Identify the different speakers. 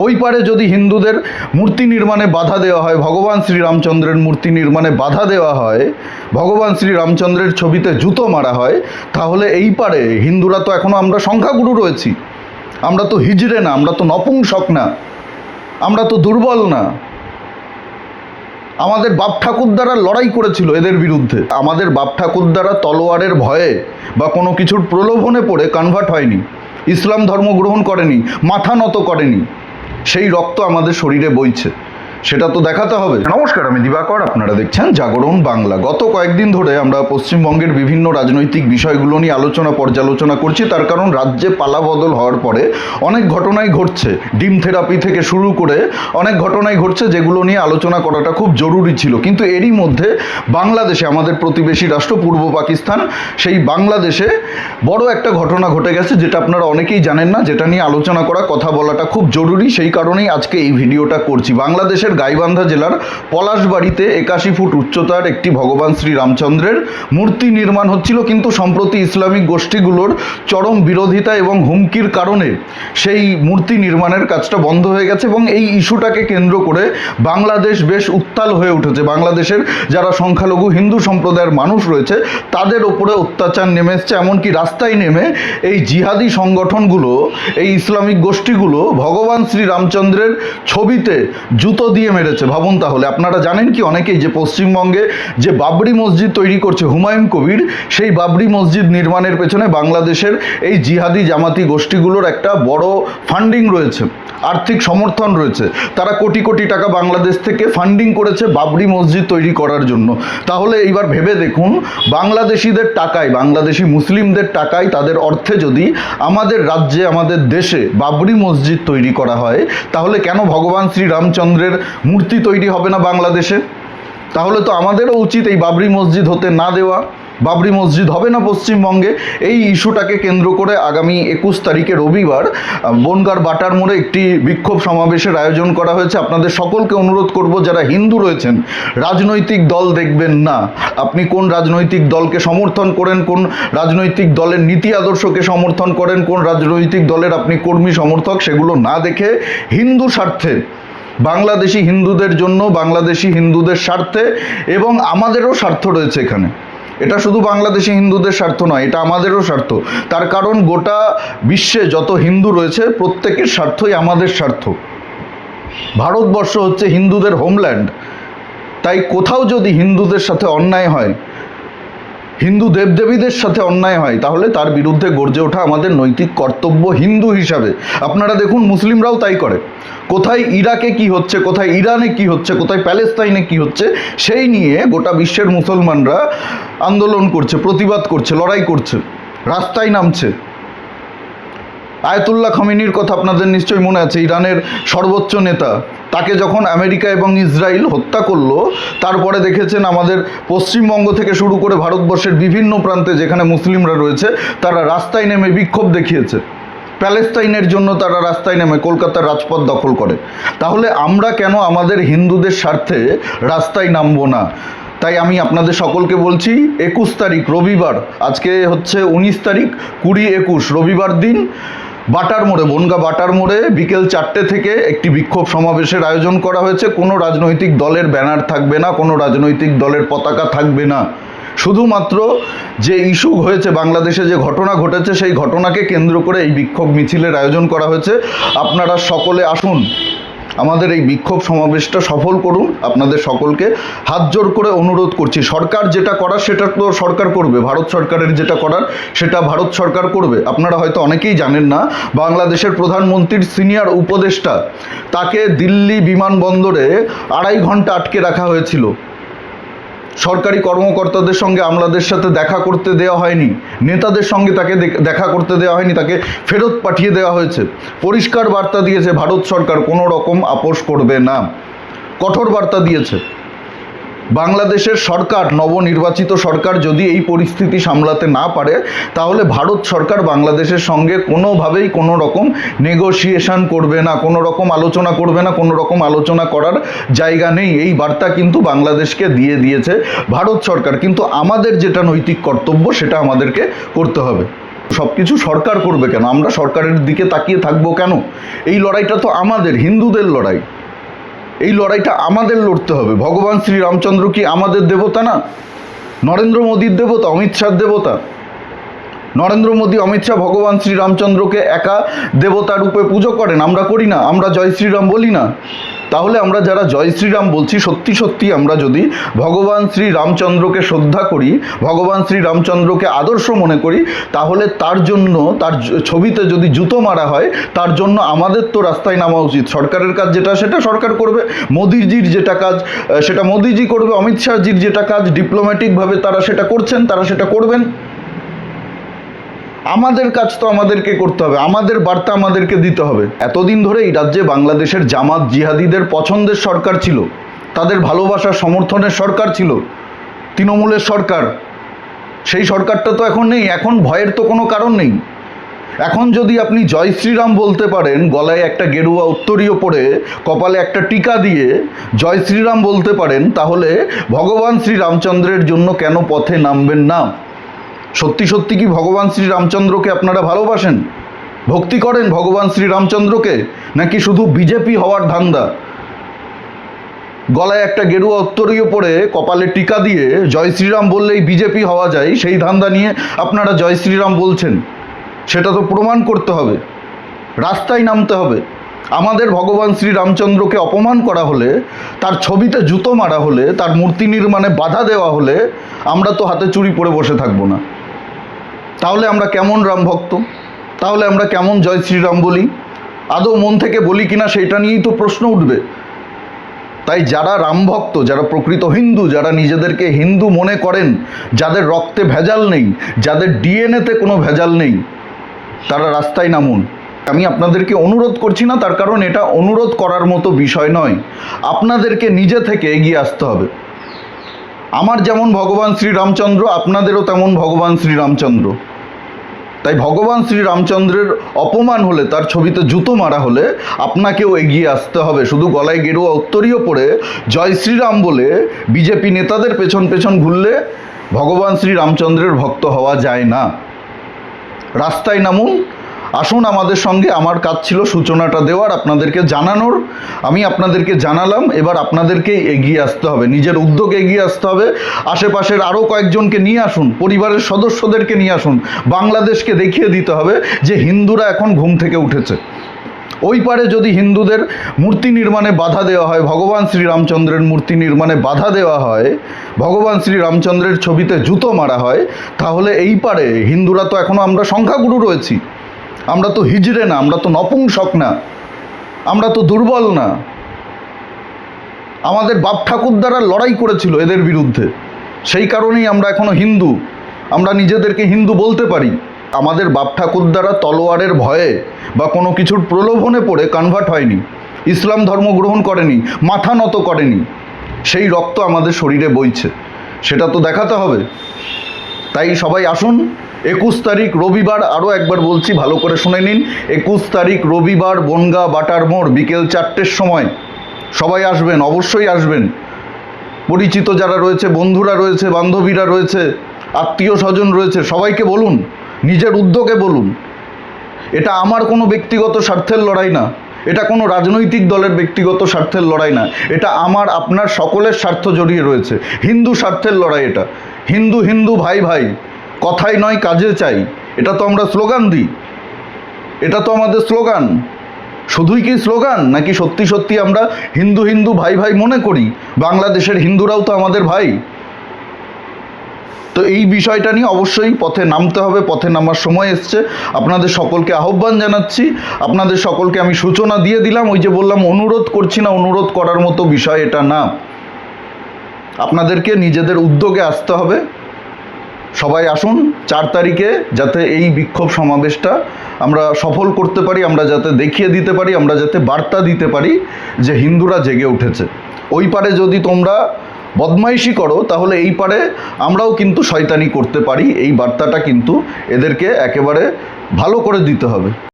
Speaker 1: ওই পারে যদি হিন্দুদের মূর্তি নির্মাণে বাধা দেওয়া হয়, ভগবান শ্রীরামচন্দ্রের মূর্তি নির্মাণে বাধা দেওয়া হয়, ভগবান শ্রীরামচন্দ্রের ছবিতে জুতো মারা হয়, তাহলে এই পারে হিন্দুরা তো এখনও আমরা সংখ্যাগুরু রয়েছি। আমরা তো হিজড়ে না, আমরা তো নপুংসক না, আমরা তো দুর্বল না। আমাদের বাপ ঠাকুরদারা লড়াই করেছিল এদের বিরুদ্ধে। আমাদের বাপ ঠাকুরদারা তলোয়ারের ভয়ে বা কোনো কিছুর প্রলোভনে পড়ে কনভার্ট হয়নি, ইসলাম ধর্ম গ্রহণ করেনি, মাথা নত করেনি। সেই রক্ত আমাদের শরীরে বইছে, সেটা তো দেখাতে হবে। নমস্কার, আমি দিবাকর, আপনারা দেখছেন জাগরণ বাংলা। গত কয়েকদিন ধরে আমরা পশ্চিমবঙ্গের বিভিন্ন রাজনৈতিক বিষয়গুলো নিয়ে পর্যালোচনা করছি। তার কারণ রাজ্যে পালাবদল হওয়ার পরে অনেক ঘটনাই ঘটছে, ডিম থেরাপি থেকে শুরু করে অনেক ঘটনাই ঘটছে, যেগুলো নিয়ে আলোচনা করাটা খুব জরুরি ছিল। কিন্তু এরই মধ্যে বাংলাদেশে, আমাদের প্রতিবেশী রাষ্ট্র পূর্ব পাকিস্তান, সেই বাংলাদেশে বড় একটা ঘটনা ঘটে গেছে, যেটা আপনারা অনেকেই জানেন না, যেটা নিয়ে আলোচনা করা, কথা বলাটা খুব জরুরি। সেই কারণেই আজকে এই ভিডিওটা করছি। বাংলাদেশের গাইবান্ধা জেলার পলাশবাড়িতে 81 ফুট উচ্চতার একটি ভগবান শ্রীরামচন্দ্রের মূর্তি নির্মাণ হচ্ছিল, কিন্তু সম্প্রতি ইসলামিক গোষ্ঠীগুলোর চরম বিরোধিতা এবং হুমকির কারণে সেই মূর্তি নির্মাণের কাজটা বন্ধ হয়ে গেছে। এবং এই ইস্যুটাকে কেন্দ্র করে বাংলাদেশ বেশ উত্তাল হয়ে উঠেছে। বাংলাদেশের যারা সংখ্যালঘু হিন্দু সম্প্রদায়ের মানুষ রয়েছে তাদের ওপরে অত্যাচার নেমে এসছে। এমনকি রাস্তায় নেমে এই জিহাদি সংগঠনগুলো, এই ইসলামিক গোষ্ঠীগুলো ভগবান শ্রীরামচন্দ্রের ছবিতে জুতো দিয়ে মেরেছে। ভাবুন তাহলে। আপনারা জানেন কি অনেকেই যে পশ্চিমবঙ্গে যে বাবরি মসজিদ তৈরি করছে হুমায়ুন কবির, সেই বাবরি মসজিদ নির্মাণের পেছনে বাংলাদেশের এই জিহাদি জামাতি গোষ্ঠীগুলোর একটা বড় ফান্ডিং রয়েছে, আর্থিক সমর্থন রয়েছে। তারা কোটি কোটি টাকা বাংলাদেশ থেকে ফান্ডিং করেছে বাবরি মসজিদ তৈরি করার জন্য। তাহলে এইবার ভেবে দেখুন, বাংলাদেশিদের টাকায়, বাংলাদেশি মুসলিমদের টাকায়, তাদের অর্থে যদি আমাদের রাজ্যে, আমাদের দেশে বাবরি মসজিদ তৈরি করা হয়, তাহলে কেন ভগবান শ্রীরামচন্দ্রের মূর্তি তৈরি হবে না বাংলাদেশে? তাহলে তো আমাদেরও উচিত এই বাবরি মসজিদ হতে না দেওয়া। বাবরি মসজিদ হবে না পশ্চিমবঙ্গে। এই ইস্যুটাকে কেন্দ্র করে আগামী 21 তারিখে রবিবার বনগাঁর বাটার মোড়ে একটি বিক্ষোভ সমাবেশের আয়োজন করা হয়েছে। আপনাদের সকলকে অনুরোধ করব, যারা হিন্দু রয়েছেন, রাজনৈতিক দল দেখবেন না। আপনি কোন রাজনৈতিক দলকে সমর্থন করেন, কোন রাজনৈতিক দলের নীতি আদর্শকে সমর্থন করেন, কোন রাজনৈতিক দলের আপনি কর্মী সমর্থক, সেগুলো না দেখে হিন্দু স্বার্থে, বাংলাদেশি হিন্দুদের জন্য, বাংলাদেশি হিন্দুদের স্বার্থে, এবং আমাদেরও স্বার্থ রয়েছে এখানে। এটা শুধু বাংলাদেশি হিন্দুদের স্বার্থ নয়, এটা আমাদেরও স্বার্থ। তার কারণ গোটা বিশ্বে যত হিন্দু রয়েছে প্রত্যেকের স্বার্থই আমাদের স্বার্থ। ভারতবর্ষ হচ্ছে হিন্দুদের হোমল্যান্ড। তাই কোথাও যদি হিন্দুদের সাথে অন্যায় হয়, হিন্দু দেবদেবীদের সাথে অন্যায় হয়, তাহলে তার বিরুদ্ধে গর্জে ওঠা আমাদের নৈতিক কর্তব্য হিন্দু হিসাবে। আপনারা দেখুন, মুসলিমরাও তাই করে। কোথায় ইরাকে কি হচ্ছে, কোথায় ইরানে কি হচ্ছে, কোথায় প্যালেস্তাইনে কি হচ্ছে, সেই নিয়ে গোটা বিশ্বের মুসলমানরা আন্দোলন করছে, প্রতিবাদ করছে, লড়াই করছে, রাস্তায় নামছে। আয়াতুল্লাহ খামেনির কথা আপনাদের নিশ্চয়ই মনে আছে, ইরানের সর্বোচ্চ নেতা। তাকে যখন আমেরিকা এবং ইসরায়েল হত্যা করলো, তারপরে দেখেছেন আমাদের পশ্চিমবঙ্গ থেকে শুরু করে ভারতবর্ষের বিভিন্ন প্রান্তে যেখানে মুসলিমরা রয়েছে, তারা রাস্তায় নেমে বিক্ষোভ দেখিয়েছে। প্যালেস্তাইনের জন্য তারা রাস্তায় নেমে কলকাতার রাজপথ দখল করে। তাহলে আমরা কেন আমাদের হিন্দুদের স্বার্থে রাস্তায় নামবো না? তাই আমি আপনাদের সকলকে বলছি, 21 তারিখ রবিবার, আজকে হচ্ছে 19 তারিখ, 20-21 রবিবার দিন বাটার মোড়ে, বনগাঁ বাটার মোড়ে বিকেল 4টে থেকে একটি বিক্ষোভ সমাবেশের আয়োজন করা হয়েছে। কোনো রাজনৈতিক দলের ব্যানার থাকবে না, কোনো রাজনৈতিক দলের পতাকা থাকবে না। শুধুমাত্র যে ইস্যু হয়েছে, বাংলাদেশে যে ঘটনা ঘটেছে, সেই ঘটনাকে কেন্দ্র করে এই বিক্ষোভ মিছিলের আয়োজন করা হয়েছে। আপনারা সকলে আসুন, আমাদের এই বিক্ষোভ সমাবেশটা সফল করুন। আপনাদের সকলকে হাত জোর করে অনুরোধ করছি। সরকার যেটা করার সেটা তো সরকার করবে, ভারত সরকারের যেটা করার সেটা ভারত সরকার করবে। আপনারা হয়তো অনেকেই জানেন না, বাংলাদেশের প্রধানমন্ত্রীর সিনিয়র উপদেষ্টা, তাকে দিল্লি বিমানবন্দরে 2.5 ঘন্টা আটকে রাখা হয়েছিল। সরকারি কর্মকর্তাদের সঙ্গে, আমলাদের সাথে দেখা করতে দেওয়া হয়নি, নেতাদের সঙ্গে তাকে দেখা করতে দেওয়া হয়নি, তাকে ফেরত পাঠিয়ে দেওয়া হয়েছে। পরিষ্কার বার্তা দিয়েছে ভারত সরকার কোনো রকম আপোষ করবে না, কঠোর বার্তা দিয়েছে। বাংলাদেশের সরকার, নবনির্বাচিত সরকার যদি এই পরিস্থিতি সামলাতে না পারে, তাহলে ভারত সরকার বাংলাদেশের সঙ্গে কোনোভাবেই কোনো রকম নেগোসিয়েশন করবে না, কোনো রকম আলোচনা করবে না, কোনো রকম আলোচনা করার জায়গা নেই। এই বার্তা কিন্তু বাংলাদেশকে দিয়ে দিয়েছে ভারত সরকার। কিন্তু আমাদের যেটা নৈতিক কর্তব্য, সেটা আমাদেরকে করতে হবে। সব কিছু সরকার করবে কেন? আমরা সরকারের দিকে তাকিয়ে থাকবো কেন? এই লড়াইটা তো আমাদের, হিন্দুদের লড়াই। এই লড়াইটা আমাদের লড়তে হবে। ভগবান শ্রীরামচন্দ্র কি আমাদের দেবতা না? নরেন্দ্র মোদীর দেবতা, অমিত শাহর দেবতা? নরেন্দ্র মোদী, অমিত শাহ ভগবান শ্রীরামচন্দ্রকে একা দেবতা রূপে পুজো করেন, আমরা করি না? আমরা জয় শ্রীরাম বলি না? তাহলে আমরা যারা জয় শ্রীরাম বলছি, সত্যি সত্যি আমরা যদি ভগবান শ্রীরামচন্দ্রকে শ্রদ্ধা করি, ভগবান শ্রীরামচন্দ্রকে আদর্শ মনে করি, তাহলে তার জন্য, তার ছবিতে যদি জুতো মারা হয়, তার জন্য আমাদের তো রাস্তায় নামা উচিত। সরকারের কাজ যেটা সেটা সরকার করবে, মোদিজির যেটা কাজ সেটা মোদিজি করবে, অমিত শাহজির যেটা কাজ ডিপ্লোম্যাটিকভাবে তারা সেটা করছেন, তারা সেটা করবেন। আমাদের কাজ তো আমাদেরকে করতে হবে, আমাদের বার্তা আমাদেরকে দিতে হবে। এতদিন ধরে এই রাজ্যে বাংলাদেশের জামাত জিহাদিদের পছন্দের সরকার ছিল, তাদের ভালোবাসার সমর্থনের সরকার ছিল, তৃণমূলের সরকার। সেই সরকারটা তো এখন নেই। এখন ভয়ের তো কোনো কারণ নেই। এখন যদি আপনি জয় শ্রীরাম বলতে পারেন, গলায় একটা গেরুয়া উত্তরীয় পরে, কপালে একটা টিকা দিয়ে জয় শ্রীরাম বলতে পারেন, তাহলে ভগবান শ্রীরামচন্দ্রের জন্য কেন পথে নামবেন না? সত্যি সত্যি কি ভগবান শ্রীরামচন্দ্রকে আপনারা ভালোবাসেন, ভক্তি করেন ভগবান শ্রীরামচন্দ্রকে, নাকি শুধু বিজেপি হওয়ার ধান্দা? গলায় একটা গেরুয়া উত্তরীয় পরে, কপালে টিকা দিয়ে জয় শ্রীরাম বললেই বিজেপি হওয়া যায়, সেই ধান্দা নিয়ে আপনারা জয় শ্রীরাম বলছেন? সেটা তো প্রমাণ করতে হবে, রাস্তায় নামতে হবে। আমাদের ভগবান শ্রীরামচন্দ্রকে অপমান করা হলে, তার ছবিতে জুতো মারা হলে, তার মূর্তি নির্মাণে বাধা দেওয়া হলে আমরা তো হাতে চুরি পরে বসে থাকবো না। তাহলে আমরা কেমন রাম ভক্ত? তাহলে আমরা কেমন জয় শ্রীরাম বলি? আদৌ মন থেকে বলি কিনা সেটা নিয়েই তো প্রশ্ন উঠবে। তাই যারা রাম ভক্ত, যারা প্রকৃত হিন্দু, যারা নিজেদেরকে হিন্দু মনে করেন, যাদের রক্তে ভেজাল নেই, যাদের ডিএনএতে কোনো ভেজাল নেই, তারা রাস্তায় নামুন। আমি আপনাদেরকে অনুরোধ করছি না, তার কারণ এটা অনুরোধ করার মতো বিষয় নয়। আপনাদেরকে নিজে থেকে এগিয়ে আসতে হবে। আমার যেমন ভগবান শ্রীরামচন্দ্র, আপনাদেরও তেমন ভগবান শ্রীরামচন্দ্র। তাই ভগবান শ্রীরামচন্দ্রের অপমান হলে, তার ছবিতে জুতো মারা হলে আপনাকেও এগিয়ে আসতে হবে। শুধু গলায় গেরুয়া উত্তরীয় পরে জয় শ্রীরাম বলে বিজেপি নেতাদের পেছন পেছন ঘুরলে ভগবান শ্রীরামচন্দ্রের ভক্ত হওয়া যায় না। রাস্তায় নামুন, আসুন আমাদের সঙ্গে। আমার কাজ ছিল সূচনাটা দেওয়ার, আপনাদেরকে জানানোর। আমি আপনাদেরকে জানালাম, এবার আপনাদেরকেই এগিয়ে আসতে হবে, নিজের উদ্যোগে এগিয়ে আসতে হবে। আশেপাশের আরও কয়েকজনকে নিয়ে আসুন, পরিবারের সদস্যদেরকে নিয়ে আসুন। বাংলাদেশকে দেখিয়ে দিতে হবে যে হিন্দুরা এখন ঘুম থেকে উঠেছে। ওই পারে যদি হিন্দুদের মূর্তি নির্মাণে বাধা দেওয়া হয়, ভগবান শ্রীরামচন্দ্রের মূর্তি নির্মাণে বাধা দেওয়া হয়, ভগবান শ্রীরামচন্দ্রের ছবিতে জুতো মারা হয়, তাহলে এই পারে হিন্দুরা তো এখনও আমরা সংখ্যাগুরু রয়েছি। আমরা তো হিজড়ে না, আমরা তো নপুংসক না, আমরা তো দুর্বল না। আমাদের বাপ ঠাকুরদারা লড়াই করেছিল এদের বিরুদ্ধে, সেই কারণেই আমরা এখনও হিন্দু, আমরা নিজেদেরকে হিন্দু বলতে পারি। আমাদের বাপ ঠাকুরদারা তলোয়ারের ভয়ে বা কোনো কিছুর প্রলোভনে পড়ে কনভার্ট হয়নি, ইসলাম ধর্ম গ্রহণ করেনি, মাথা নত করেনি। সেই রক্ত আমাদের শরীরে বইছে, সেটা তো দেখাতে হবে। তাই সবাই আসুন। 21 তারিখ রবিবার, আরও একবার বলছি, ভালো করে শুনে নিন। 21 তারিখ রবিবার, বনগাঁ বাটার মোড়, বিকেল 4টের সময় সবাই আসবেন, অবশ্যই আসবেন। পরিচিত যারা রয়েছে, বন্ধুরা রয়েছে, বান্ধবীরা রয়েছে, আত্মীয় স্বজন রয়েছে, সবাইকে বলুন, নিজের উদ্যোগে বলুন। এটা আমার কোনো ব্যক্তিগত স্বার্থের লড়াই না, এটা কোনো রাজনৈতিক দলের ব্যক্তিগত স্বার্থের লড়াই না, এটা আমার আপনার সকলের স্বার্থ জড়িয়ে রয়েছে। হিন্দু স্বার্থের লড়াই এটা। হিন্দু হিন্দু ভাই ভাই, কথাই নয় কাজে চাই, এটা তো আমরা স্লোগান দিই, এটা তো আমাদের স্লোগান। শুধুই কি স্লোগান, নাকি সত্যি সত্যি আমরা হিন্দু হিন্দু ভাই ভাই মনে করি? বাংলাদেশের হিন্দুরাও তো আমাদের ভাই। তো এই বিষয়টা নিয়ে অবশ্যই পথে নামতে হবে, পথে নামার সময় এসছে। আপনাদের সকলকে আহ্বান জানাচ্ছি, আপনাদের সকলকে আমি সূচনা দিয়ে দিলাম। ওই যে বললাম, অনুরোধ করছি না, অনুরোধ করার মতো বিষয় এটা না। আপনাদেরকে নিজেদের উদ্যোগে আসতে হবে। সবাই আসুন 4 তারিখে, যাতে এই বিক্ষোভ সমাবেশটা আমরা সফল করতে পারি, আমরা যাতে দেখিয়ে দিতে পারি, আমরা যাতে বার্তা দিতে পারি যে হিন্দুরা জেগে উঠেছে। ওই পারে যদি তোমরা বদমাইশি করো, তাহলে এই পারে আমরাও কিন্তু শয়তানি করতে পারি। এই বার্তাটা কিন্তু এদেরকে একেবারে ভালো করে দিতে হবে।